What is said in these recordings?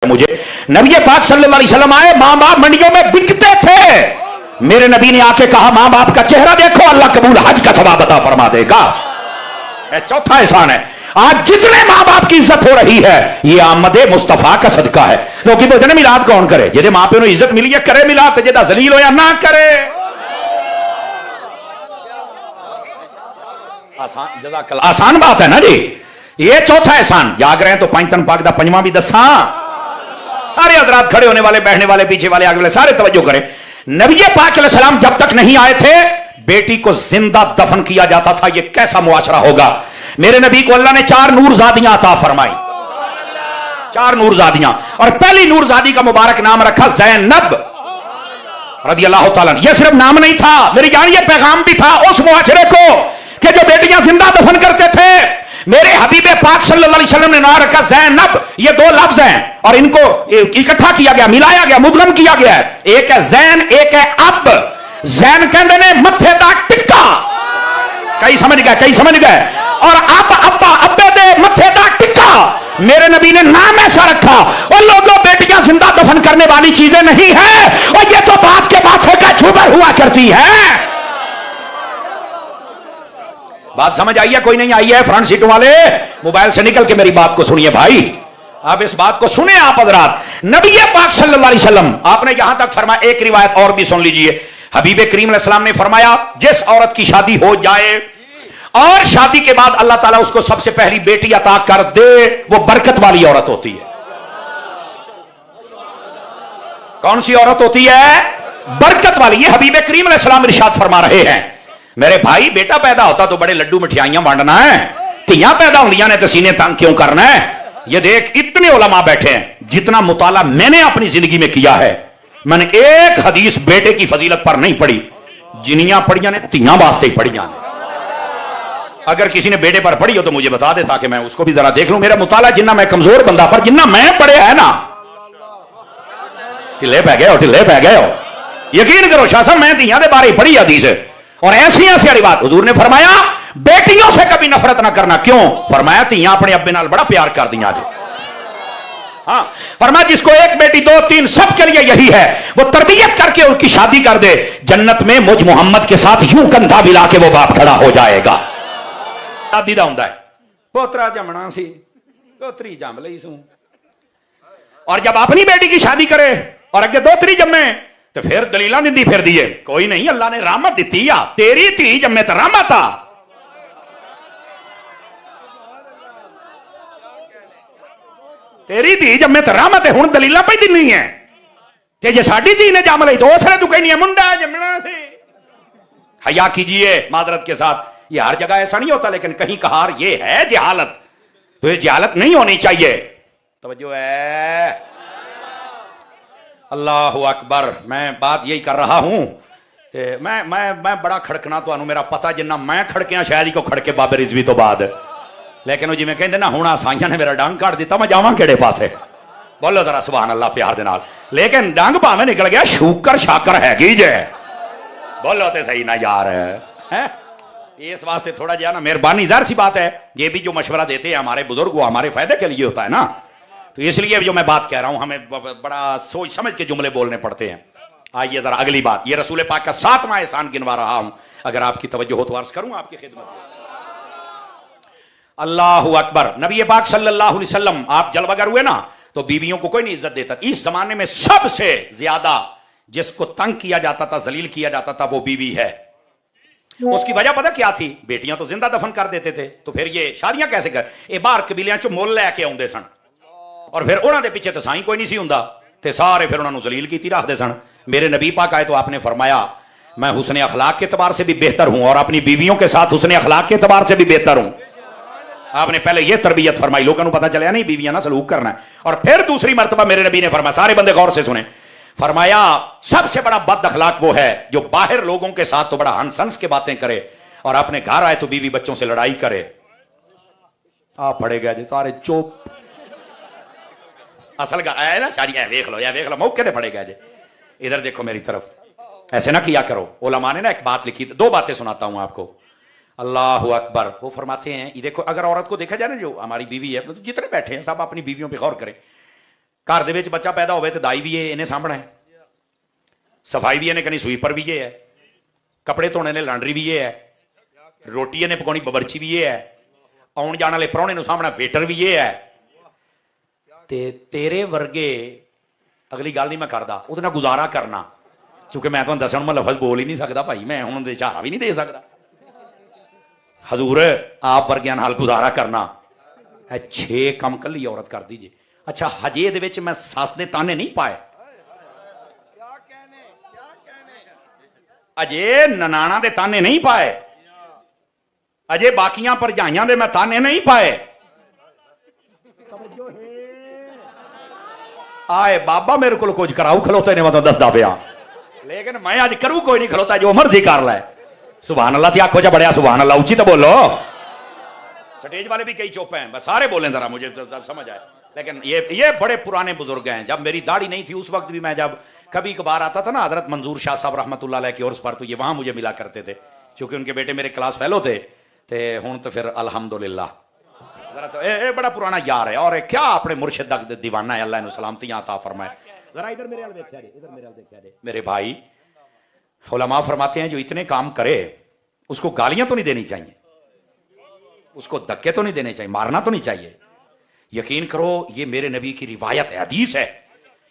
मुझे नबी पाक सल्लल्लाहु अलैहि वसल्लम आए, मां बाप मंडियों में बिकते थे। मेरे नबी ने आके कहा मां बाप का चेहरा देखो, अल्लाह कबूल हज का सवाब अता फरमा देगा। चौथा एहसान है, आज जितने मां बाप की इज्जत हो रही है ये आमद मुस्तफा का सदका है। लोग बोलते मिलाद कौन करे, जिहदे मां प्यो नूं इज्जत मिली है करे मिलाद, जिहदा जलील होया ना करे। आसान, जज़ाकल्लाह, आसान बात है ना जी। ये चौथा एहसान। जाग रहे हैं तो पंज तन पाक दा पंजवां भी दसा। सारे हजरात खड़े होने वाले, बैठने वाले, पीछे वाले, आगे वाले, सारे तवज्जो करें। नबी पाक अलैहिस्सलाम जब तक नहीं आए थे बेटी को जिंदा दफन किया जाता था। ये कैसा मुआशरा होगा। मेरे नबी को अल्लाह ने 4 नूरजादियां अता फरमाई, 4 नूरजादियां, और पहली नूरजादी का मुबारक नाम रखा ज़ैनब रदियल्लाहु ताला। ये सिर्फ नाम नहीं था मेरी जान, ये पैगाम भी था उस मुआशरे को कि जो बेटियां जिंदा दफन करते थे। मेरे हबीबे पाक सल्लल्लाहु अलैहि वसल्लम ने नाम रखा ज़ैनब। ये 2 लफ्ज हैं और इनको इकट्ठा किया गया, मिलाया गया, मुदगम किया गया है। एक है ज़ैन, एक है अब। ज़ैन कहते ने मत्थे दा टिक्का, कई समझ गए, कई समझ गए। और अब अब्बा, अब्बे दे मत्थे दा टिक्का। मेरे नबी ने नाम ऐसा रखा। और लोगों, बेटियां जिंदा दफन करने वाली चीजें नहीं है, और ये तो बाप के माथे का झूमर हुआ करती है। बात समझ आई है? कोई नहीं आई है? फ्रंट सीट वाले मोबाइल से निकल के मेरी बात को सुनिए भाई, आप इस बात को सुने। आप हजरात, नबी पाक सल्लल्लाहु अलैहि वसल्लम आपने यहां तक फरमाया, एक रिवायत और भी सुन लीजिए। हबीब करीम अलैहिस्सलाम ने फरमाया जिस औरत की शादी हो जाए और शादी के बाद अल्लाह ताला उसको सबसे पहली बेटी अता कर दे, वो बरकत वाली औरत होती है। कौन सी औरत होती है? बरकत वाली। ये हबीब करीम अलैहिस्सलाम इरशाद फरमा रहे हैं। मेरे भाई, बेटा पैदा होता तो बड़े लड्डू मिठाइयां बांटना है, तियां पैदा होंदियां ने तो सीने तंग क्यों करना है। ये देख, इतने उलमा बैठे हैं, जितना मुताला मैंने अपनी जिंदगी में किया है, मैंने एक हदीस बेटे की फजीलत पर नहीं पढ़ी। जिनियां पढ़ियां ने तियां वास्ते ही पढ़ियां ने। अगर किसी ने बेटे पर पढ़ी हो तो मुझे बता दे, ताकि मैं उसको भी जरा देख लूं। मेरा मुताला जिन्ना, मैं कमजोर बंदा, पर जिन्ना मैं पढ़े है ना, ढिले पै गए हो, ढिले पै गए हो। यकीन करो शाह साहब, मैं तियां दे बारे पढ़ी हदीस और ऐसी ऐसी बात। हुजूर ने फरमाया बेटियों से कभी नफरत ना करना। क्यों? फरमाया तियां अपने अब्बे नाल बड़ा प्यार कर दियां। हाँ, फरमाया जिसको एक बेटी, 2, 3, सबके लिए यही है, वो तरबियत करके उनकी शादी कर दे, जन्नत में मुझ मोहम्मद के साथ यूं कंधा मिला के वो बाप खड़ा हो जाएगा। दादी दा हुंदा है, पोतरा जमना सी, पोतरी जम लई सू। और जब अपनी बेटी की शादी करे और अगे दोतरी जमे तो फिर दलीलां दिंदी फिर दिए, कोई नहीं, अल्लाह ने रहमत दी आ, तेरी धी जम्मे तो रहमत आ। तेरी धी जम्मे तो रहमत है, हुण दलीलां पई दिन्नी है। ते जे साडी धी ने जम लई तो उसने तू कहनी है मुंडा जमना से। हया कीजिए मादरत के साथ, ये हर जगह ऐसा नहीं होता, लेकिन कहीं कहार ये है जहालत, तो ये जहालत नहीं होनी चाहिए। तवज्जो है, अल्लाहु अकबर। मैं बात यही कर रहा हूं कि मैं बड़ा खड़कना, तो मेरा पता जिन्ना मैं खड़किया शायद ही को खड़के बाबे रिजवी तो बाद, लेकिन जिवें कहंदे ना हुण आसाइयां ने मेरा डंग काट दिता, मैं जावां किहड़े पासे? बोलो जरा सुभान अल्लाह प्यार दे नाल। लेकिन डंग भावें निकल गया, शूकर शाकर हैगी जे। बोलो ते सही ना यार है। इस वास्ते थोड़ा जा ना मेहरबानी, ज़ाहिर सी बात है, ये भी जो मशवरा देते हैं हमारे बुजुर्ग वो हमारे फायदे के लिए होता है ना, तो इसलिए जो मैं बात कह रहा हूं हमें बड़ा सोच समझ के जुमले बोलने पड़ते हैं। आइए जरा अगली बात, ये रसूल पाक का 7वां एहसान गिनवा रहा हूं, अगर आपकी तवज्जो हो तो अर्ज करूं आपकी खिदमत में। अल्लाहु अकबर। नबी पाक सल्लल्लाहु अलैहि वसल्लम आप जलवागर हुए ना, तो बीवियों को कोई नहीं इज्जत देता। इस जमाने में सबसे ज्यादा जिसको तंग किया जाता था, जलील किया जाता था, वो बीवी है। उसकी वजह पता क्या थी? बेटियां तो जिंदा दफन कर देते थे, तो फिर ये शादियां कैसे कर? ये बाहर कबीलियां चो मुल लैके आउंदे सन, और फिर उन्हां दे पिछे तो साई कोई नहीं सी हुंदा, ते सारे फिर उन्हां नूं जलील कीती रखदे सन। मेरे नबी पाक आए तो आपने फरमाया मैं हुस्न अखलाक के एतबार से भी बेहतर हूं और अपनी बीवियों के साथ हुस्न अखलाक के एतबार से भी बेहतर हूं। आपने पहले यह तरबियत फरमाई, लोगों को पता चला नहीं बीवियां ना सलूक करना है। और फिर दूसरी मर्तबा मेरे नबी ने फरमाया, सारे बंदे गौर से सुने, फरमाया सबसे बड़ा बद अखलाक वो है जो बाहर लोगों के साथ तो बड़ा हंस हंस के बातें करे और अपने घर आए तो बीवी बच्चों से लड़ाई करे। आप पड़े गए सारे चुप। असल है ना शादी, देख लो मौके पे पड़े गए। इधर देखो मेरी तरफ, ऐसे ना किया करो। उलमा ने ना एक बात लिखी, 2 बातें सुनाता हूं आपको। अल्लाहु अकबर। वो फरमाते हैं, ये देखो अगर औरत को देखा जाए ना, जो हमारी बीवी है, तो जितने बैठे हैं सब अपनी बीवियों पे गौर करें। घर दे विच बच्चा पैदा होवे ते दाई भी इन्हें सामभना है, सफाई भी इन्हें करनी, स्वीपर भी ये है, कपड़े धोने ने लांडरी भी ये है, रोटी इन्हें पकानी बावर्ची भी ये है, आउण जाण वाले प्राहुणे नूं सामभना वेटर भी ये है। ते तेरे वर्गे अगली गल नहीं मैं करदा, उहदे नाल गुजारा करना, क्योंकि मैं तुहानूं दस्सण मैं लफज बोल ही नहीं सकदा भाई, मैं हुण दे इशारा भी नहीं दे सकदा। हजूर आप वर्गियां नाल गुजारा करना, 6 काम कल्ली औरत कर दीजिए। अच्छा हजे इहदे विच मैं सस दे ताने नहीं पाए, अजे ननाणा दे ताने नहीं पाए, अजे बाकियां भरजाइयां दे मैं ताने नहीं पाए। आए बाबा मेरे को कुछ कराऊ खलोते ने, मैं तो दसदा पिया, लेकिन मैं अज करूँ कोई नहीं, खलोता जो मर्जी कर लै। सुभान अल्लाह ते आखो जा बड़िया सुभान अल्लाह, उच्ची तो बोलो। स्टेज वाले भी कई चुप हैं, बस सारे बोलें जरा, मुझे तो समझ आए। लेकिन ये बड़े पुराने बुजुर्ग हैं, जब मेरी दाढ़ी नहीं थी उस वक्त भी मैं जब कभी कभार आता था ना, हजरत मंजूर शाह साहब रहमतुल्लाह अलैह की उर्स पर, तो ये वहां मुझे मिला करते थे, क्योंकि उनके बेटे मेरे क्लास फेलो थे। हुण तो फिर अल्हम्दुलिल्लाह जरा तो ये बड़ा पुराना यार है, और क्या अपने मुर्शिद दा दीवाना है, अल्लाह इन्हू सलामतियां अता फरमाए। जरा इधर मेरे देखा दे, इधर मेरे देखा दे। मेरे भाई उलमा फरमाते हैं जो इतने काम करे उसको गालियां तो नहीं देनी चाहिए, उसको धक्के तो नहीं देने चाहिए, मारना तो नहीं चाहिए। यकीन करो ये मेरे नबी की रिवायत है, हदीस है।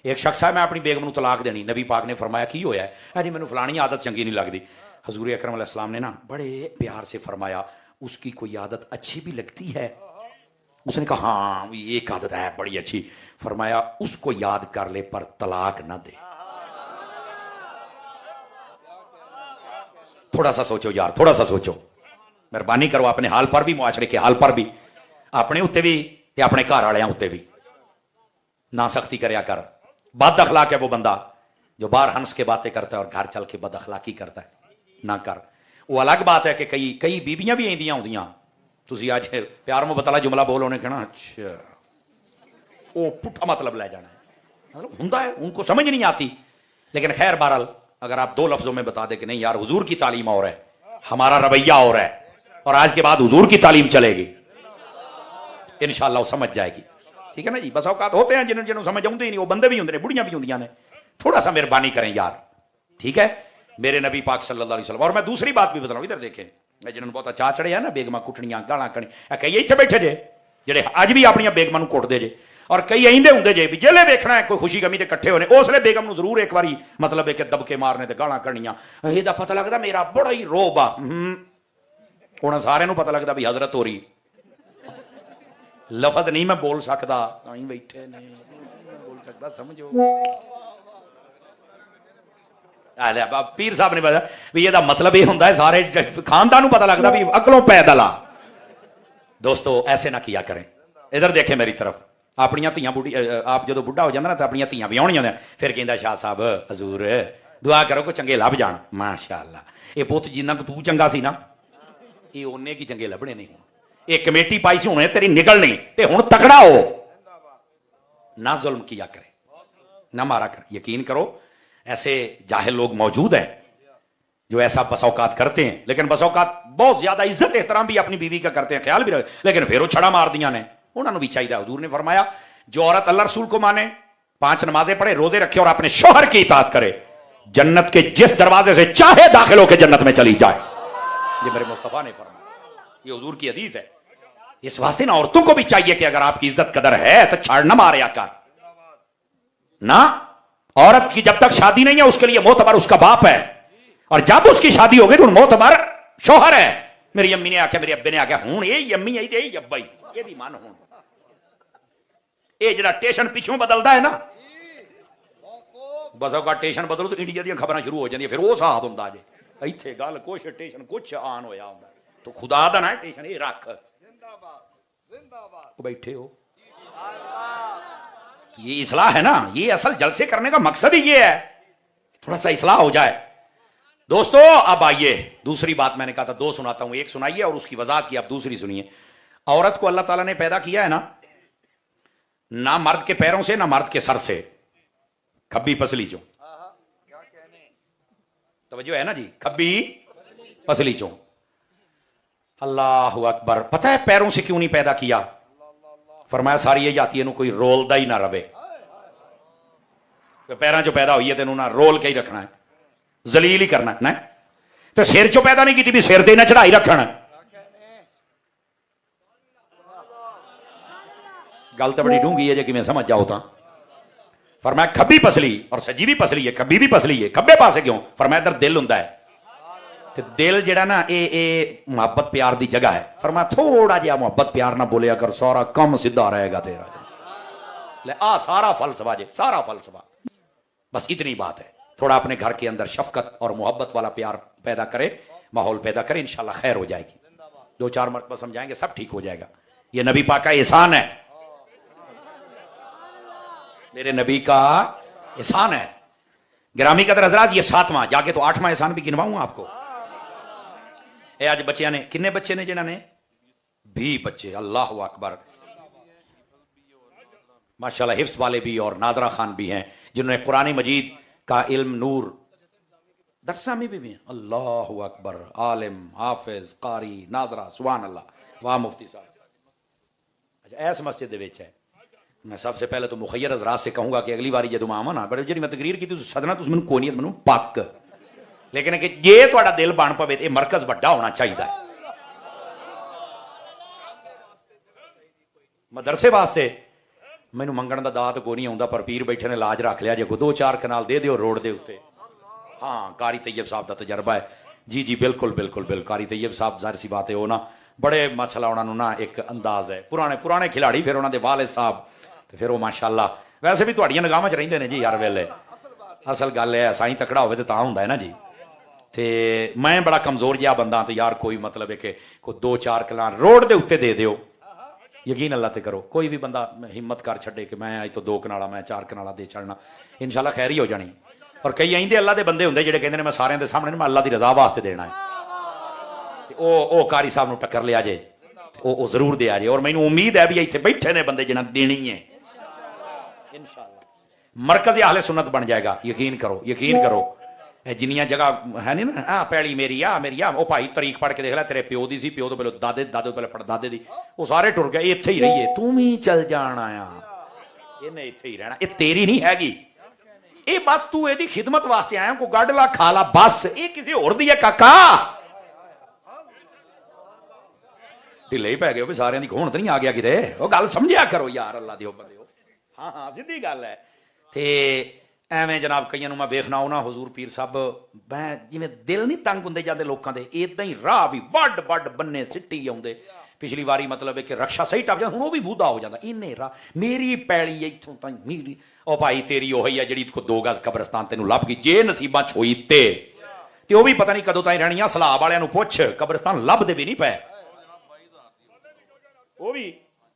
एक शख्स है, मैं अपनी बेगम नूं तलाक देनी, नबी पाक ने फरमाया की होया है जी, मैनू फलानी आदत चंगी नहीं लगती। हजूर अकरम अलैहि सलाम ने ना बड़े प्यार से फरमाया उसकी कोई आदत अच्छी भी लगती है? उसने कहा हाँ एक आदत है बड़ी अच्छी। फरमाया उसको याद कर ले पर तलाक ना दे। थोड़ा सा सोचो यार, थोड़ा सा सोचो, मेहरबानी करो, अपने हाल पर भी, मुआशरे के हाल पर भी, अपने उत्ते भी ते अपने घर वालियां उत्ते भी ना सख्ती करया कर। बद अखलाक है वो बंदा जो बाहर हंस के बातें करता है और घर चल के बद अखलाकी करता है, ना कर। वो अलग बात है कि कई बीबियां भी इंदियां होंदियां, तुसी आज प्यार मुहब्बत वाला जुमला बोलो, उन्हें कहना अच्छा वो पुट्ठा मतलब ले जाना है, मतलब हुंदा है, उनको समझ नहीं आती। लेकिन खैर बहरहाल अगर आप 2 लफ्जों में बता दे कि नहीं यार हुजूर की तालीम और है, हमारा रवैया और है, और आज के बाद हुजूर की तालीम चलेगी, इंशाअल्लाह वो समझ जाएगी। ठीक है ना जी। बस औकात होते हैं जिन्होंने समझ आते ही नहीं, वो बंदे भी होंगे ने, बुढ़ियां भी होंदियां ने। थोड़ा सा मेहरबानी करें यार, ठीक है। मेरे नबी पाक सल्लल्लाहु अलैहि वसल्लम। और मैं दूसरी बात भी बता रहा हूं, इधर देखें, जिन्होंने बहुत अच्छा चढ़े है ना, बेगमा कुटनियां गालां कनी, कई इत्थे बैठे जे जेडे अज भी अपनी बेगमां नूं कुटदे जे, और कई आइंदे होंदे जे भी जिहले वेखना है कोई खुशी गमी ते इकट्ठे होने, उसले बेगम नूं जरूर एक बारी मतलब है कि दबके मारने ते गालां कढ़नियां, ਇਹਦਾ पता लगदा मेरा बड़ा ही रोब आ। हुण सारिआं नूं पता लगदा भी हजरत हो रही, लफज नहीं मैं बोल सकदा, ताई बैठे नहीं बोल सकदा, समझो। पीर साहब ने पता भी ਇਹਦਾ मतलब ये होंदा है सारे खानदान नूं पता लगदा भी अकलों पैदल आ। दोस्तों ऐसे ना किया करें। इधर देखें मेरी तरफ, अपनियां धीआं बुढ़ी, आप जो बुढ़ा हो जाता ना तो अपनियां धीआं विआहणियां ने, फिर कहंदा शाह साहब हजूर दुआ करो को चंगे लभ जाण। माशाअल्लाह, ये पुत जिन्ना तू चंगा सी ना, ये ओने की चंगे लभने नहीं। हुण ये कमेटी पाई सी, हुणे तेरी निकलनी, ते हुण तकड़ा हो, ना जुल्म किया करे, ना मारा कर। यकीन करो ऐसे जाहिल लोग मौजूद हैं जो ऐसा बसौकात करते हैं, लेकिन बसौकात बहुत ज्यादा इज्जत एहतराम भी अपनी बीवी का करते हैं, ख्याल भी रखे, लेकिन फिर वो छड़ा मार दिया ने। उन्होंने भी चाहिए, हुजूर ने फरमाया जो औरत अल्लाह रसूल को माने, 5 नमाजें पढ़े, रोजे रखे और अपने शौहर की इताअत करे, जन्नत के जिस दरवाजे से चाहे दाखिल होकर जन्नत में चली जाए। ये मेरे मुस्तफा ने फरमाया, ये हुजूर की हदीस है। इस वास्ते ना औरतों को भी चाहिए कि अगर आपकी इज्जत कदर है तो छाड़ न मारे आकर ना। औरत की जब तक शादी नहीं है उसके लिए मोतबर उसका बाप है, और जब उसकी शादी हो गई तो मोतबर शौहर है। मेरी अम्मी ने आख्या, मेरे अब्बे ने आख्या, हूं यही अम्मी आई यही अब्बा ही, ये मन हूं ये जरा टेशन पिछों बदलता है ना, बस का टेशन बदलो तो इंडिया दी खबर शुरू हो जाती, फिर वो साहब होंदा जे इत्थे गल कुछ टेशन कुछ आन होया होंदा, तो खुदा दा ना टेशन ये रख, बैठे हो। ये इस्लाह है ना, ये असल जलसे करने का मकसद ही ये है, थोड़ा सा इस्लाह हो जाए। दोस्तों अब आइए, दूसरी बात मैंने कहा था 2 सुनाता हूं, एक सुनाइए और उसकी वजाहत की आप दूसरी सुनिए। औरत को अल्लाह ताला ने पैदा किया है ना मर्द के पैरों से ना मर्द के सर से, खब्बी पसली चो, तवज्जो है ना जी, खब्बी पसली चो। अल्लाह अकबर। पता है पैरों से क्यों नहीं पैदा किया? फरमाया सारी ये जाती है कोई रोलदा ही ना रवे, پیروں چ پیدا ہوئی ہے تینوں نہ رول کے ہی رکھنا ہے, ذلیل ہی کرنا ہے. تو سر چو پیدا نہیں کی بھی سر تے نہ چڑھائی رکھنا. گل تو بڑی ڈونگی ہے جی کہ سمجھ جاؤ تو. فرمایا کھبی پسلی اور سجی بھی پسلی ہے, کھبی بھی پسلی ہے, کھبے پاسے کیوں؟ فرمایا ادھر دل ہوندا ہے. تے دل جڑا نا اے محبت پیار دی جگہ ہے. فرمایا تھوڑا جہا محبت پیار نہ بولیا کر, سارا کم سیدھا رہے گا تیرا. لے سارا فلسفہ جی, سارا فلسفہ. بس اتنی بات ہے. تھوڑا اپنے گھر کے اندر شفقت اور محبت والا پیار پیدا کرے, ماحول پیدا کرے, انشاءاللہ خیر ہو جائے گی. 2-4 مرتبہ سمجھائیں گے سب ٹھیک ہو جائے گا. یہ نبی پاک کا احسان ہے, میرے نبی کا احسان ہے. گرامی قدر حضرات, یہ 7واں, جا کے تو 8واں احسان بھی گنواؤں آپ کو. اے آج بچیاں نے کنے بچے نے جنہاں نے 20 بچے, اللہ اکبر. ماشاءاللہ حفظ والے بھی اور ناظرہ خان بھی ہیں جنہوں نے قرآن مجید کا علم نور درسہ میں بھی ہیں. اللہ اکبر. عالم, حافظ, قاری, ناظرہ, سبحان اللہ. واہ مفتی صاحب. اچھا ایس مسجد دے وچ ہے. میں سب سے پہلے تو مخیر حضرات سے کہوں گا کہ اگلی باری جدوں آواں نا, بڑے جڑی میں تقریر کی تو سدنا تس مینوں کوئی نہیں, مینوں پک. لیکن کہ جے تہاڈا دل بن پوے تے مرکز بڑا ہونا چاہیے. مدرسے واسطے مینوں منگن دا دات کوئی نہیں آਉਂدا, پر پیر بیٹھے نے لاج رکھ لیا جے کو 2-4 کنال دے دیو روڈ دے اوتے. ہاں قاری طیب صاحب دا تجربہ ہے. جی جی بالکل بالکل بالکل. قاری طیب صاحب ظاہر سی بات ہے وہ نا بڑے ماشاءاللہ انہاں نوں نا ایک انداز ہے, پرانے کھلاڑی, پھر انہاں دے والد صاحب, تے پھر وہ ماشاءاللہ ویسے بھی تہاڈیاں نگاہاں وچ رہندے نے جی ہر ویلے. اصل گل ہے سائیں تکڑا ہوے تے تاں ہوندا ہے نا جی. تے میں بڑا کمزور جہا بندہ, تے یار کوئی مطلب ہے کہ کوئی 2-4 کنال روڈ دے اوتے دے دیو, یقین اللہ تے کرو. کوئی بھی بندہ ہمت کر چھڈے کہ میں اج تو 2 کنالا میں 4 کنالا دے چڑنا, انشاءاللہ خیر ہی ہو جانی. اور کئی ایندے اللہ دے بندے ہوندے جڑے کہندے نے میں سارے دے سامنے میں اللہ دی رضا واسطے دینا ہے. او قاری صاحب نو ٹکر لیا جے, او ضرور دیا جے. اور مینوں امید ہے بھی ایتھے بیٹھے نے بندے جنہاں دینی ہے انشاءاللہ. مرکز اہل سنت بن جائے گا, یقین کرو یقین کرو. جنیاں جگہ ہے نہیں نا, ہاں پیڑی میری آ میری آ, او بھائی طریق پڑھ کے دیکھ لے, تیرے پیو دی سی, پیو تو پہلے دادے, دادے پہلے پڑھ دادے دی, وہ سارے ٹر گئے, ایتھے ہی رہیے, تم ہی چل جانا آیا, انہیں ایتھے ہی رہنا. یہ تیری نہیں ہے گی, اے بس تو اے دی خدمت واسطے آیا, کو گڈ لا کھا لا بس, اے کسی اور دی ہے کاکا. ڈھلے ہی پی گئے سارے دی گھون تو نہیں آ گیا کتے, وہ گل سمجھیا کرو یار اللہ دیو بندیو. ہاں ہاں سیدھی گل ہے. تے ایویں جناب کئیاں نوں میں ویکھنا ہونا حضور پیر صاحب, میں جویں دل نہیں تنگ ہوندے جاندے لوکاں دے, ادا ہی راہ بھی وڈ وڈ بننے سٹی آوندے. پچھلی واری مطلب ہے کہ رکشا صحیح ٹپ جا, ہن وہ بھی بودا ہو جاندا. اینے راہ میری پیلی ایتھوں تائیں میری, او بھائی تیری اوہی ہے جڑی کو 2 گز قبرستان تینوں لب گئی, جے نصیباں چھوئی تے او بھی پتہ نہیں کدوں تائیں رہنیاں. سلاب والےاں نوں پوچھ, قبرستان لب دے بھی نہیں پے وہ بھی.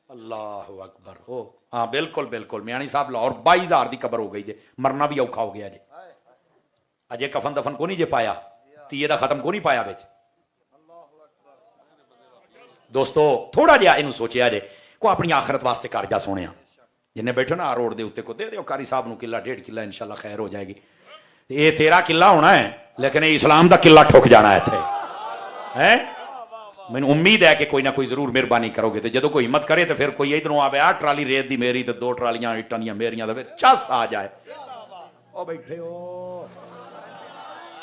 اللہ اکبر. او ہاں بالکل بالکل میانی صاحب لاہور 22,000 دی قبر ہو گئی جے, مرنا بھی اوکھا ہو گیا جے. اجے کفن دفن کو نہیں جے پایا, تیے دا ختم کو نہیں پایا وچ. دوستو تھوڑا جہا اینوں سوچیا جے, کو اپنی آخرت واسطے کر جا سونیا. جنہیں بیٹھو نا روڈ دے اوتے کو دے دیو قاری صاحب نوں کلا 1.5 کلا, انشاءاللہ خیر ہو جائے گی. یہ تیرا قلعہ ہونا ہے لیکن اسلام دا قلعہ ٹھک جانا ہے اتنے. میں امید ہے کہ کوئی نہ کوئی ضرور مہربانی کرو گے. تو جدو کوئی ہمت کرے تو پھر کوئی ادھروں آوے, 8 ٹرالی ریت دی میری تو 2 ٹرالیاں اٹاں دیاں میریاں, تو پھر چس آ جائے. او بیٹھے ہو,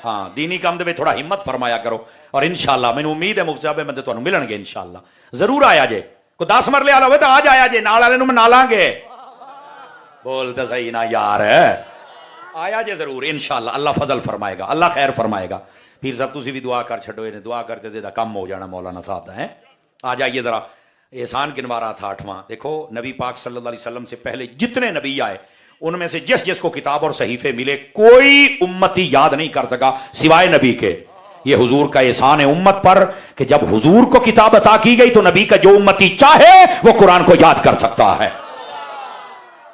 ہاں دینی کام دے وچ تھوڑا ہمت فرمایا کرو. اور انشاءاللہ میں امید ہے مفتی صاحب میں تانوں ملن گے انشاءاللہ. ضرور آیا جے, کوئی 10 مرلے والا ہوئے تو آج آیا جے, نال والے نوں منا لاں گے. بول تے صحیح نا یار, آیا جے ضرور انشاءاللہ. اللہ فضل فرمائے گا, اللہ خیر فرمائے گا. پیر صاحب تسی بھی دعا کر چھڈو, انہیں دعا کرتے دے دا کم ہو جانا مولانا صاحب دا ہے. آ جائیے ذرا احسان گنوا رہا تھا 8واں. دیکھو نبی پاک صلی اللہ علیہ وسلم سے پہلے جتنے نبی آئے ان میں سے جس جس کو کتاب اور صحیفے ملے کوئی امتی یاد نہیں کر سکا سوائے نبی کے. یہ حضور کا احسان ہے امت پر کہ جب حضور کو کتاب عطا کی گئی تو نبی کا جو امتی چاہے وہ قرآن کو یاد کر سکتا ہے.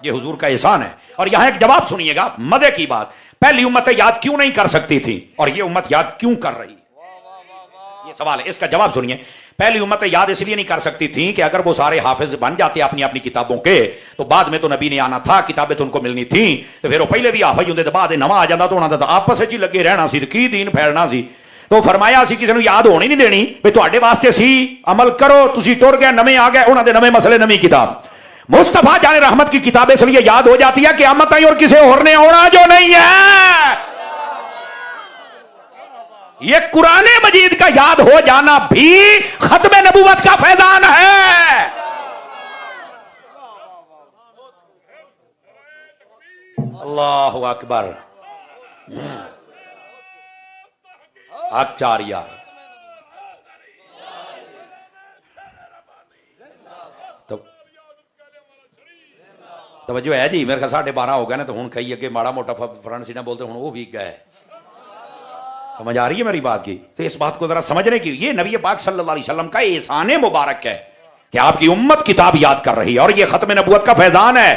یہ حضور کا احسان ہے. اور یہاں ایک جواب سنیے گا, مزے کی بات, پہلی امتیں یاد کیوں نہیں کر سکتی تھی اور یہ امت یاد کیوں کر رہی ہے, یہ سوال ہے. اس کا جواب سنیے. پہلی امتیں یاد اس لیے نہیں کر سکتی تھیں کہ اگر وہ سارے حافظ بن جاتے اپنی اپنی کتابوں کے تو بعد میں تو نبی نے آنا تھا, کتابیں تو ان کو ملنی تھیں, تو پھر وہ پہلے بھی حافظ ہوندے تو بعد نواں آ جاتا تو انہاں دا آپس وچ ہی لگے رہنا سی, کی دین پھیلنا سی. تو فرمایا اسی کسی نوں یاد ہونی نہیں دینی, بھی تواڈے واسطے سی عمل کرو, تسی ٹر گئے, نویں آ گئے, انہاں دے نویں مسئلے, نویں کتاب. मुस्तफा जाने रहमत की किताब इसलिए याद हो जाती है क़यामत आई और किसी और ने होना जो नहीं है। ये कुरान मजीद का याद हो जाना भी खत्म नबूवत का फैजान है। अल्लाहु अकबर। आचार्य तवज्जो है जी। मेरे ख्याल 12:30 हो गए ना, तो हूँ कई अगे माड़ा मोटा फ्रंट सीना बोलते हूँ वो भी गए। समझ आ रही है मेरी बात की? तो इस बात को जरा समझने की, ये नबी पाक सल्लल्लाहु अलैहि वसल्लम का एहसान मुबारक है कि आपकी उम्मत किताब याद कर रही है, और ये खत्म नबूवत का फैजान है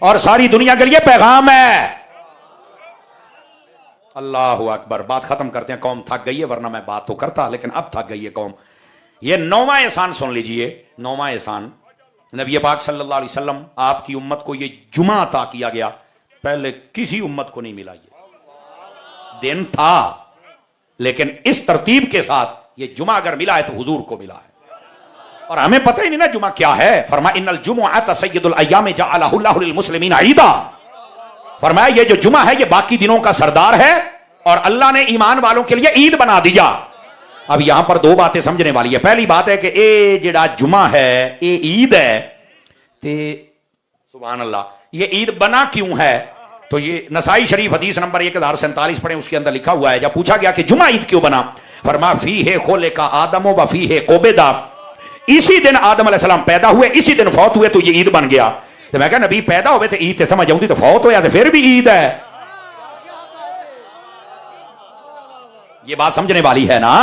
और सारी दुनिया के लिए पैगाम है। अल्लाहु अकबर। बात खत्म करते हैं, कौम थक गई है, वरना मैं बात तो करता, लेकिन अब थक गई है कौम। ये 9वां एहसान सुन लीजिए। 9वां एहसान, नबी पाक सल्लल्लाहु अलैहि वसल्लम आपकी उम्मत को ये जुमा अता किया गया, पहले किसी उम्मत को नहीं मिला। ये दिन था, लेकिन इस तरतीब के साथ ये जुमा अगर मिला है तो हुजूर को मिला है, और हमें पता ही नहीं ना जुमा क्या है। फरमाया इन्नल जुमुअत सय्यदुल अय्याम जअलहु अल्लाहु लिल मुस्लिमीन ईदा। फरमाया ये जो जुमा है ये बाकी दिनों का सरदार है, और अल्लाह ने ईमान वालों के लिए ईद बना दिया। अब यहां पर 2 बातें समझने वाली है। पहली बात है कि ये जिहड़ा जुमा है ये ईद है, ते सुभान अल्लाह, ये ईद बना क्यों है? तो ये नसाई शरीफ हदीस नंबर 1047 पढ़े, उसके अंदर लिखा हुआ है, जब पूछा गया कि जुमा ईद क्यों बना, फरमा फी है खोले का आदम व फी है कोबेदा। इसी दिन आदम अलैहिस्सलाम पैदा हुए, इसी दिन फौत हुए, तो ये ईद बन गया। तो मैं कहा नबी पैदा हुए तो ईद समझ आऊंगी, तो फौत होया तो फिर भी ईद है। ये बात समझने वाली है ना।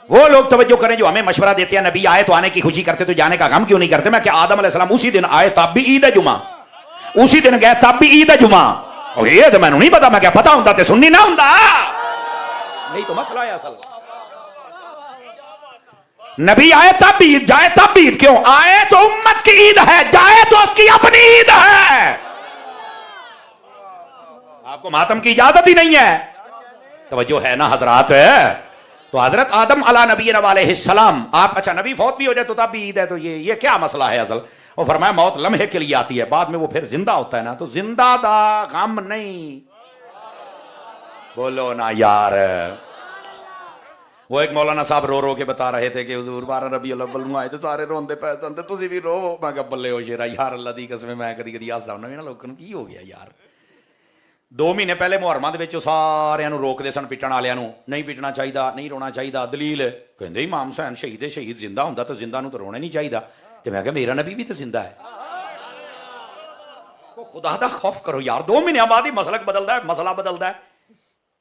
वो लोग तवज्जो करें जो हमें मशवरा देते हैं नबी आए तो आने की खुशी करते, तो जाने का गम क्यों नहीं करते। मैं क्या आदम अलैहिस्सलाम उसी दिन आए तब भी ईद है जुमा, उसी दिन गए तब भी ईद है जुमा। और ये तो मैंने नहीं पता, मैं क्या पता होता तो सुननी ना होता। नहीं तो मसला है असल। नबी आए तब भी ईद, जाए तब भी ईद। क्यों आए तो उम्मत की ईद है, जाए तो उसकी अपनी ईद है। आपको मातम की इजाजत ही नहीं है। तवज्जो है ना हजरात? तो हजरत आदम अला नबी अलैहिस्सलाम आप, अच्छा नबी फौत भी हो जाए तो तब भी ईद है, तो ये क्या मसला है असल? और फरमाया मौत लम्हे के लिए आती है, बाद में वो फिर जिंदा होता है ना, तो जिंदा दा गम नहीं। बोलो ना यार। वो एक मौलाना साहब रो रो के बता रहे थे कि हुजूर 12 रबीउल अव्वल आए तो सारे रोंदे पै जाते, तुसी भी रो। मैं कहा बल्ले हो शेरा यार, अल्लाह दी कसम मैं कदी कदी हसदा हुंदा ना, लोकां नूं की हो गया यार। 2 महीने पहले मुहर्रमां दे विच सारिਆਂ ਨੂੰ रोकदे सन, पिटण वालिਆਂ ਨੂੰ नहीं पिटना चाहिए, नहीं रोना चाहिए। दलील कहंदे इमाम हुसैन शहीद शहीद जिंदा हुंदा तो जिंदा नूं तो रोना नहीं चाहिए। तो मैं कहा मेरा नबी भी तो जिंदा है। खुदा दा खौफ करो यार, 2 महीने बाद ही मसलक बदलता है, मसला बदलता है।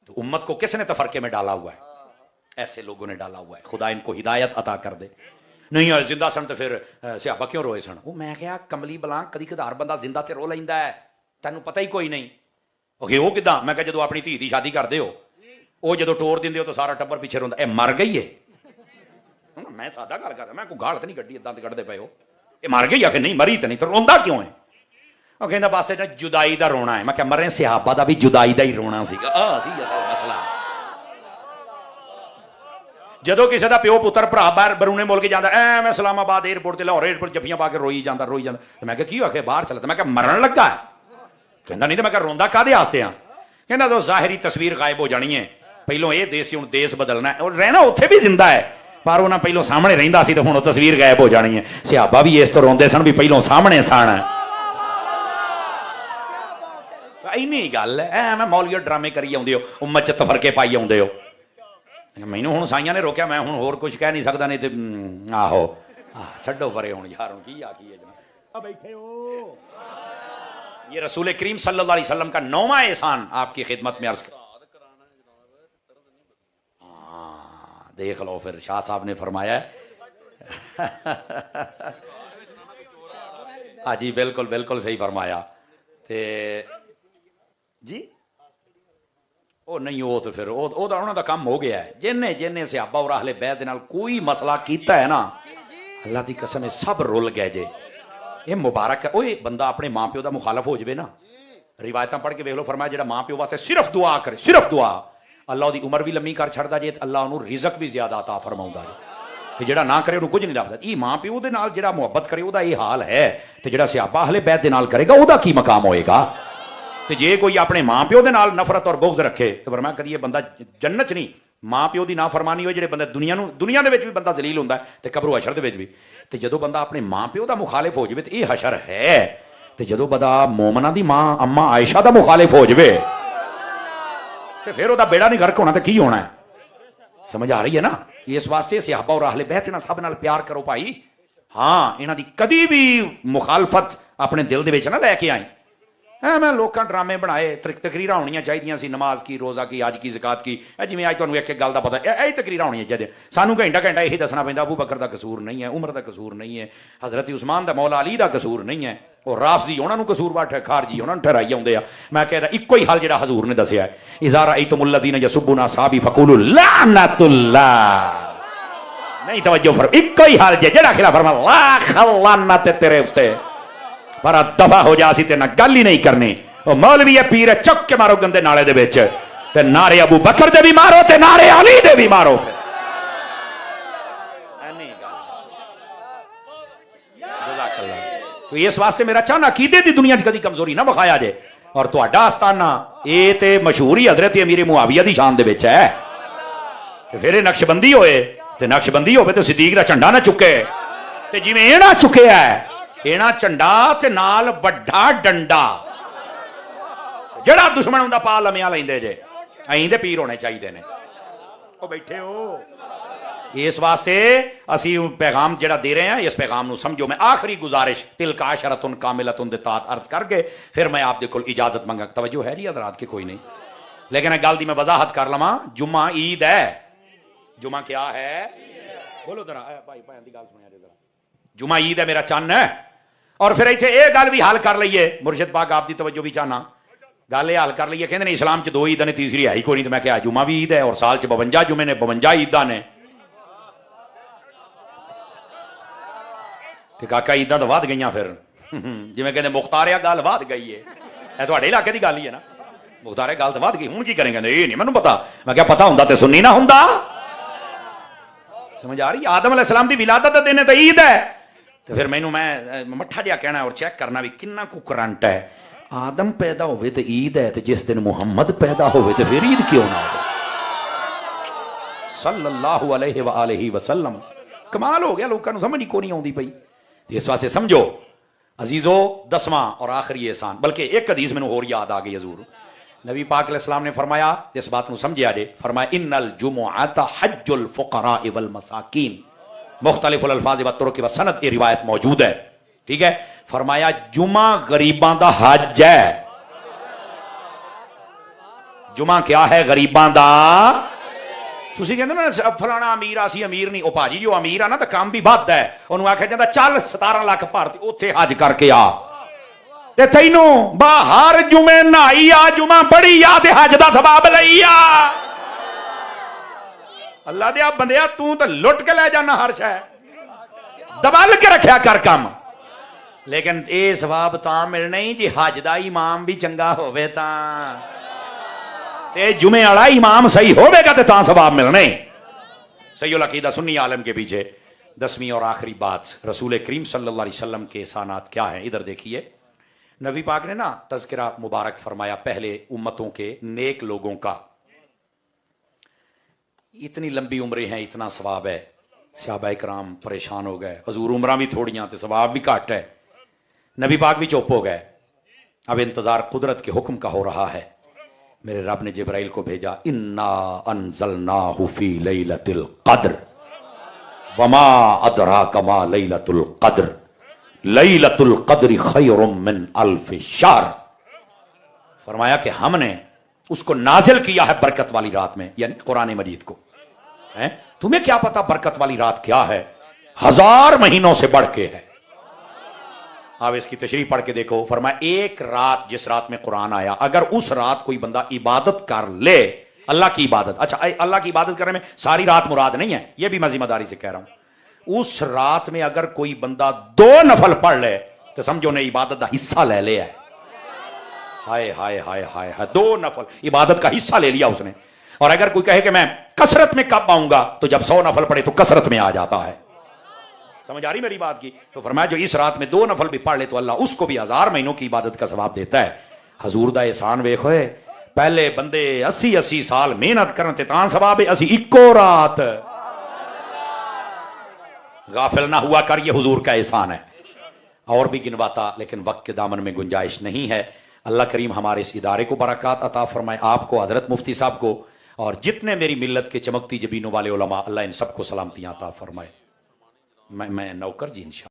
तो उम्मत को किसने तफरके में डाला हुआ है? ऐसे लोगों ने डाला हुआ है। खुदा इनको हिदायत अता कर दे। नहीं है जिंदा सन तो फिर सहाबा क्यों रोए सन? वो मैं क्या कमली बला कदी कदार बंदा जिंदा ते रो लैंदा है, तैनू पता ही कोई नहीं। ओके वो किदा? मैं क्या जो अपनी धी दी शादी करते हो, वो जो टोर दिंदे हो तो सारा टब्बर पीछे रोंदा, ए मर गई है। मैं सादा गल कर, मैं कोई गाल तो नहीं कड्डी, दंद कड्डदे पे हो, ये मर गई है कि नहीं मरी तो नहीं, तो रोंदा क्यों है? ਉਹ ਕਹਿੰਦਾ ਬਸ ਇਹਦਾ जुदाई ਦਾ रोना है। मैं क्या मरे सहाबा ਦਾ भी जुदाई ਦਾ ਹੀ रोना ਸੀਗਾ। ਸੀ ਅਸਲ ਮਸਲਾ। ਜਦੋਂ ਕਿਸੇ ਦਾ ਪਿਓ ਪੁੱਤਰ ਭਰਾ ਬਾਹਰ ਬਰੂਨੇ ਮੁਲਕ ਜਾਂਦਾ, ਐਵੇਂ ਇਸਲਾਮਾਬਾਦ 에ਅਰਪੋਰਟ ਤੇ ਲਾਹੌਰ 에ਅਰਪੋਰਟ ਜੱਫੀਆਂ ਪਾ ਕੇ ਰੋਈ ਜਾਂਦਾ ਰੋਈ ਜਾਂਦਾ। ਤੇ ਮੈਂ ਕਿਹਾ ਕੀ ਆਖੇ ਬਾਹਰ ਚੱਲ, ਤੇ ਮੈਂ ਕਿਹਾ ਮਰਨ ਲੱਗਾ ਹੈ। ਕਹਿੰਦਾ ਨਹੀਂ। ਤੇ ਮੈਂ ਕਿਹਾ ਰੋਂਦਾ ਕਾਹਦੇ ਵਾਸਤੇ ਆ? ਕਹਿੰਦਾ ਤਾਂ ਜ਼ਾਹਿਰੀ ਤਸਵੀਰ ਗਾਇਬ ਹੋ ਜਾਣੀ ਹੈ, ਪਹਿਲੋਂ ਇਹ ਦੇਸ਼ ਸੀ ਹੁਣ ਦੇਸ਼ ਬਦਲਣਾ ਹੈ, ਔਰ ਰਹਿਣਾ ਉੱਥੇ ਵੀ ਜ਼ਿੰਦਾ ਹੈ, ਪਰ ਉਹਨਾਂ ਪਹਿਲੋਂ ਸਾਹਮਣੇ ਰਹਿੰਦਾ ਸੀ ਤੇ ਹੁਣ ਉਹ ਤਸਵੀਰ ਗਾਇਬ ਹੋ ਜਾਣੀ ਹੈ। ਸਹਾਬਾ ਵੀ ਇਸ ਤੋਂ ਰੋਂਦੇ ਸਨ ਵੀ ਪਹਿਲੋਂ ਸਾਹਮਣੇ ਸਨ। ਇੰਨੀ ਗੱਲ ਹੈ, ਐਵੇਂ ਮੌਲੀਆ ਡਰਾਮੇ ਕਰੀ ਆਉਂਦੇ ਹੋ, ਉਮਤ ਚ ਤਫਰਕੇ ਪਾਈ ਆਉਂਦੇ ਹੋ। ਮੈਨੂੰ ਹੁਣ ਸਾਈਆਂ ਨੇ ਰੋਕਿਆ, ਮੈਂ ਹੁਣ ਹੋਰ ਕੁਝ ਕਹਿ ਨਹੀਂ ਸਕਦਾ, ਨਹੀਂ ਤੇ ਆਹੋ ਛੱਡੋ ਪਰੇ ਹੁਣ ਯਾਰ, ਹੁਣ ਕੀ ਆਖੀਏ ਜਨਾਬ। ਆ ਬੈਠੇ ਹੋ। ये रसूल करीम सल्लल्लाहु अलैहि वसल्लम का 9वां एहसान आपकी खिदमत में अर्ज कर। देख लो फिर शाह साहब ने फरमाया हाँ जी बिल्कुल बिल्कुल सही फरमाया। ते जी ਉਹ ਨਹੀਂ, ਉਹ ਤਾਂ ਫਿਰ ਉਹਦਾ ਉਹਨਾਂ ਦਾ ਕੰਮ ਹੋ ਗਿਆ ਹੈ। ਜਿੰਨੇ ਸਹਾਬਾ ਔਰ ਅਹਲੇ ਬੈਤ ਦੇ ਨਾਲ ਕੋਈ ਮਸਲਾ ਕੀਤਾ ਹੈ ਨਾ, ਅੱਲਾ ਦੀ ਕਸਮ ਹੈ ਸਭ ਰੁੱਲ ਗਏ ਜੇ। ਇਹ ਮੁਬਾਰਕ ਹੈ। ਓਏ ਬੰਦਾ ਆਪਣੇ ਮਾਂ ਪਿਓ ਦਾ ਮੁਖਾਲਫ ਹੋ ਜਾਵੇ ਨਾ, ਰਿਵਾਇਤਾਂ ਪੜ੍ਹ ਕੇ ਵੇਖ ਲਓ, ਫਰਮਾਇਆ ਜਿਹੜਾ ਮਾਂ ਪਿਓ ਵਾਸਤੇ ਸਿਰਫ ਦੁਆ ਕਰੇ, ਸਿਰਫ ਦੁਆ, ਅੱਲਾ ਉਹਦੀ ਉਮਰ ਵੀ ਲੰਮੀ ਕਰ ਛੱਡਦਾ ਜੇ, ਤੇ ਅੱਲਾ ਉਹਨੂੰ ਰਿਜ਼ਕ ਵੀ ਜ਼ਿਆਦਾ ਅਤਾ ਫਰਮਾਉਂਦਾ ਜੇ। ਤੇ ਜਿਹੜਾ ਨਾ ਕਰੇ ਉਹਨੂੰ ਕੁਝ ਨਹੀਂ ਲੱਭਦਾ। ਇਹ ਮਾਂ ਪਿਓ ਦੇ ਨਾਲ ਜਿਹੜਾ ਮੁਹੱਬਤ ਕਰੇ ਉਹਦਾ ਇਹ ਹਾਲ ਹੈ, ਤੇ ਜਿਹੜਾ ਸਿਆਪਾ ਅਹਲੇ ਬੈਤ ਦੇ ਨਾਲ ਕਰੇਗਾ ਉਹਦਾ ਕੀ ਮਕਾਮ ਹੋਏਗਾ। ਤੇ ਜੇ ਕੋਈ ਆਪਣੇ ਮਾਂ ਪਿਓ ਦੇ ਨਾਲ ਨਫ਼ਰਤ ਔਰ ਬੁग़ਜ਼ ਰੱਖੇ ਤੇ ਫਰਮਾਇਆ ਕਦੀ ਇਹ ਬੰਦਾ ਜੰਨਤ 'ਚ ਨਹੀਂ, ਮਾਂ ਪਿਓ ਦੀ ਨਾਫਰਮਾਨੀ ਹੋਏ ਜਿਹੜੇ ਬੰਦੇ ਦੁਨੀਆ ਦੇ ਵਿੱਚ ਵੀ ਬੰਦਾ ਜ਼ਲੀਲ ਹੁੰਦਾ ਤੇ ਕਬਰ ਹਸ਼ਰ ਦੇ ਵਿੱਚ ਵੀ। ਤੇ ਜਦੋਂ ਬੰਦਾ ਆਪਣੇ ਮਾਂ ਪਿਓ ਦਾ ਮੁਖਾਲਿਫ ਹੋ ਜਾਵੇ ਤੇ ਇਹ ਹਸ਼ਰ ਹੈ, ਤੇ ਜਦੋਂ ਬੰਦਾ ਮੋਮਨਾ ਦੀ ਮਾਂ ਅੰਮਾ ਆਇਸ਼ਾ ਦਾ ਮੁਖਾਲਿਫ ਹੋ ਜਾਵੇ ਤੇ ਫਿਰ ਉਹਦਾ ਬੇੜਾ ਨਹੀਂ ਗਰਕ ਹੋਣਾ ਤੇ ਕੀ ਹੋਣਾ ਹੈ। ਸਮਝ ਆ ਰਹੀ ਹੈ ਨਾ। ਇਸ ਵਾਸਤੇ ਸਹਾਬਾ ਔਰ ਅਹਲੇ ਬੈਤ ਨਾਲ ਸਭ ਨਾਲ ਪਿਆਰ ਕਰੋ ਭਾਈ। ਹਾਂ, ਇਹਨਾਂ ਦੀ ਕਦੀ ਵੀ ਮੁਖਾਲਫਤ ਆਪਣੇ ਦਿਲ ਦੇ ਵਿੱਚ ਨਾ ਲੈ ਕੇ ਆਏ। ਮੈਂ ਲੋਕਾਂ ਡਰਾਮੇ ਬਣਾਏ, ਤਕਰੀਰਾਂ ਹੋਣੀਆਂ ਚਾਹੀਦੀਆਂ ਸੀ, ਨਮਾਜ਼ ਕੀ, ਰੋਜ਼ਾ ਕੀ, ਅੱਜ ਕੀ, ਜ਼ਕਾਤ ਕੀ, ਜਿਵੇਂ ਅੱਜ ਤੁਹਾਨੂੰ ਇੱਕ ਗੱਲ ਦਾ ਪਤਾ, ਇਹ ਤਕਰੀਰਾਂ ਹੋਣੀਆਂ ਚਾਹੀਦੀਆਂ। ਸਾਨੂੰ ਘੰਟਾ ਇਹੀ ਦੱਸਣਾ ਪੈਂਦਾ ਅਬੂ ਬਕਰ ਦਾ ਕਸੂਰ ਨਹੀਂ ਹੈ, ਉਮਰ ਦਾ ਕਸੂਰ ਨਹੀਂ ਹੈ, ਹਜ਼ਰਤ ਉਸਮਾਨ ਦਾ, ਮੌਲਾ ਅਲੀ ਦਾ ਕਸੂਰ ਨਹੀਂ ਹੈ। ਉਹ ਰਾਫਜ਼ੀ ਉਹਨਾਂ ਨੂੰ ਕਸੂਰਵਾਰ, ਖਾਰਜੀ ਉਹਨਾਂ ਨੂੰ ਠਹਿਰਾਈ ਆਉਂਦੇ ਆ। ਮੈਂ ਕਹਿੰਦਾ ਇੱਕੋ ਹੀ ਹੱਲ ਜਿਹੜਾ ਹਜ਼ੂਰ ਨੇ ਦੱਸਿਆ, ਇਜ਼ਾ ਰਾਅਇਤੁਮੁਲ ਲਜ਼ੀਨਾ ਯਸੁਬੂਨਾ ਅਸਹਾਬੀ ਫਕੂਲੂ ਲਾਨਤੁल्लाह। ਨਹੀਂ ਤਵੱਜੋ ਫਰਮ, ਇੱਕੋ ਹੀ ਹੱਲ ਜਿਹੜਾ ਖਿਲਾ ਫਰਮਾ ਲੱਖ ਲਾਨਤ ਤੇਰੇ ਉੱਤੇ, ਪਰ ਦਫਾ ਹੋ ਜਾ, ਅਸੀਂ ਤੇ ਨਾ ਗੱਲ ਹੀ ਨਹੀਂ ਕਰਨੀ। ਉਹ ਮੌਲਵੀ ਪੀਰ ਚੁੱਕ ਕੇ ਮਾਰੋ ਗੰਦੇ ਨਾਲੇ ਦੇ ਵਿੱਚ, ਤੇ ਨਾਰੇ ਅਬੂ ਬਕਰ ਦੇ ਵੀ ਮਾਰੋ ਤੇ ਨਾਰੇ ਅਲੀ ਦੇ ਵੀ ਮਾਰੋ। تو اس واسطے میرا چاہنا عقیدے دی دنیا کدی کمزوری نہ بخایا جائے. اور تہاڈا آستانہ یہ تے مشہور ہی حضرت امیر معاویہ دی شان دے وچ ہے. تے پھر نقش بندی ہوئے تے نقش بندی ہوئے تے صدیق دا جھنڈا نہ چکے تے جویں اینا چکیا ہے اینا جھنڈا تے نال وڈا ڈنڈا جڑا دشمن ہوندا پا لمیا لیندے جے. ایں دے پیر ہونے چاہیے نے. او بیٹھے ہو. اس واسطے اسی پیغام جڑا دے رہے ہیں اس پیغام نو سمجھو. میں آخری گزارش تلک عشرۃ کاملۃ دتات عرض کر کے پھر میں آپ دے کول اجازت منگا. توجہ ہے جی حضرات کے کوئی نہیں لیکن گل دی میں وضاحت کر لواں. جمعہ عید ہے. جمعہ کیا ہے بولو ذرا بھائی بھائی دی گل سنیا ذرا. جمعہ عید ہے میرا چن ہے. اور پھر ایتھے اے گل بھی حل کر لئیے مرشد پاک آپ دی توجہ بھی چاہنا. گل یہ حل کر لئیے کہندے نے اسلام چ دو عید نے تیسری ہے ہی کوئی نہیں. تو میں کہا جمعہ بھی عید ہے اور سال چ 52 جمعے نے 52 عیداں نے. تے کاکا عیداں تو ود گئیاں پھر جویں کہندے مختاریا گل ود گئی ہے. اے تہاڈے علاقے دی گل ہی ہے نا. مختاریا گل تو ود گئی ہن کی کریں گے یہ نہیں مینوں پتا. میں کہا پتہ ہوندا تے سنی نہ ہوندا. سمجھ آ رہی. آدم علیہ السلام دی ولادت دا دن ہے تے عید ہے. تو پھر مینوں میں مٹھا جیا کہنا اور چیک کرنا بھی کنا کو کرنٹ ہے. آدم پیدا ہوئے تے عید ہے تے جس دن محمد پیدا ہوئے تے پھر عید کیوں نہ ہو صلی اللہ علیہ وآلہ وسلم. کمال ہو گیا. لوگوں کو سمجھ ہی کونی آوندی پئی. اس واسطے سمجھو عزیزو 10واں اور آخری احسان. بلکہ ایک حدیث میں اور یاد آ گئی حضور نبی پاک علیہ السلام نے فرمایا اس بات کو سمجھے آجے. فرمایا ان الجمعۃ حج الفقراء والمساکین. مختلف الالفاظ والطرق والسند یہ روایت موجود ہے. ٹھیک ہے. فرمایا جمعہ غریباں دا حج ہے. جمعہ کیا ہے؟ غریباں دا. تسی کہندے نا فلانا امیر اسی امیر نہیں. او بھاجی جو امیر ہے نا تے کام بھی بد ہے. اونوں آکھیا جاندا چل 17 لاکھ بھارتی اوتھے حج کر کے آ تے تینوں باہر جمعے نہائی آ جمعہ بڑی آ تے حج دا ثواب لئی آ. اللہ دے بندیا تو تے لٹ کے لے جانا ہر شے دبل کے رکھیا کر کم. لیکن اے ثواب تاں ملنا ہی جی حج دا امام بھی چنگا ہوے تاں تے جمعے والا امام صحیح ہوے گا تے تاں ثواب ملنا ہی. صحیح العقیدہ سنی عالم کے پیچھے 10ویں اور آخری بات رسول کریم صلی اللہ علیہ وسلم کے احسانات کیا ہیں. ادھر دیکھیے نبی پاک نے نا تذکرہ مبارک فرمایا پہلے امتوں کے نیک لوگوں کا. اتنی لمبی عمریں ہیں اتنا ثواب ہے. صحابہ کرام پریشان ہو گئے. حضور عمرہ بھی تھوڑیاں تے ثواب بھی گھٹ ہے. نبی پاک بھی چپ ہو گئے. اب انتظار قدرت کے حکم کا ہو رہا ہے. میرے رب نے جبرائیل کو بھیجا انا انزلناہ فی لیلۃ القدر وما ادراک ما لیلۃ القدر لیلۃ القدر خیر من الف شہر. فرمایا کہ ہم نے اس کو نازل کیا ہے برکت والی رات میں یعنی قرآن مجید کو. تمہیں کیا پتا برکت والی رات کیا ہے؟ 1000 مہینوں سے بڑھ کے ہے. آپ اس کی تشریح پڑھ کے دیکھو. فرمایا ایک رات جس رات میں قرآن آیا اگر اس رات کوئی بندہ عبادت کر لے اللہ کی عبادت. اچھا اللہ کی عبادت کرنے میں ساری رات مراد نہیں ہے یہ بھی میں ذمہ داری سے کہہ رہا ہوں. اس رات میں اگر کوئی بندہ 2 نفل پڑھ لے تو سمجھو نے عبادت کا حصہ لے لیا ہے. ہائے ہائے ہائے ہائے 2 نفل عبادت کا حصہ لے لیا اس نے. اور اگر کوئی کہے کہ میں کثرت میں کب آؤں گا تو جب 100 نفل پڑھے تو کثرت میں آ جاتا ہے. سمجھ آ رہی میری بات کی؟ تو فرمایا جو اس رات میں 2 نفل بھی پڑھ لے تو اللہ اس کو بھی 1000 مہینوں کی عبادت کا ثواب دیتا ہے. حضور دا احسان ویکھو، پہلے بندے 80 سال محنت کرن تے تاں ثواب ہے، اسی اکو رات غافل نہ ہوا کر، یہ حضور کا احسان ہے. اور بھی گنواتا لیکن وقت کے دامن میں گنجائش نہیں ہے. اللہ کریم ہمارے اس ادارے کو برکات عطا فرمائے، آپ کو، حضرت مفتی صاحب کو، اور جتنے میری ملت کے چمکتی جبینوں والے علماء، اللہ ان سب کو سلامتیاں عطا فرمائے. میں نوکر جی انشاءاللہ.